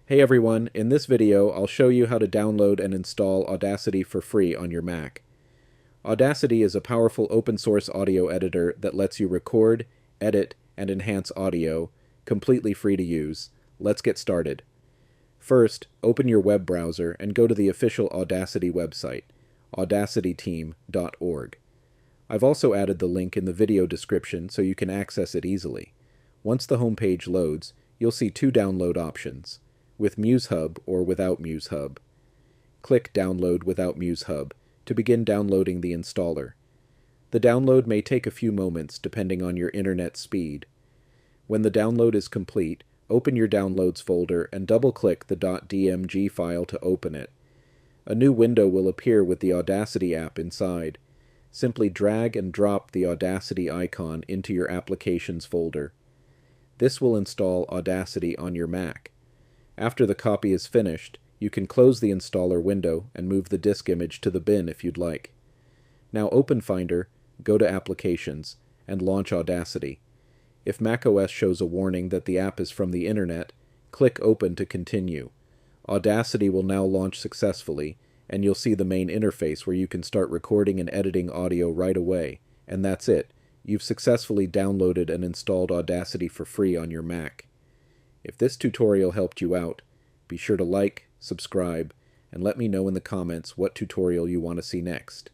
Hey everyone, in this video I'll show you how to download and install Audacity for free on your Mac. Audacity is a powerful open source audio editor that lets you record, edit, and enhance audio, completely free to use. Let's get started. First, open your web browser and go to the official Audacity website, audacityteam.org. I've also added the link in the video description so you can access it easily. Once the homepage loads, you'll see two download options, with MuseHub or without MuseHub. Click Download without MuseHub to begin downloading the installer. The download may take a few moments depending on your internet speed. When the download is complete, open your Downloads folder and double-click the .dmg file to open it. A new window will appear with the Audacity app inside. Simply drag and drop the Audacity icon into your Applications folder. This will install Audacity on your Mac. After the copy is finished, you can close the installer window and move the disk image to the bin if you'd like. Now open Finder, go to Applications, and launch Audacity. If macOS shows a warning that the app is from the internet, click Open to continue. Audacity will now launch successfully, and you'll see the main interface where you can start recording and editing audio right away. And that's it. You've successfully downloaded and installed Audacity for free on your Mac. If this tutorial helped you out, be sure to like, subscribe, and let me know in the comments what tutorial you want to see next.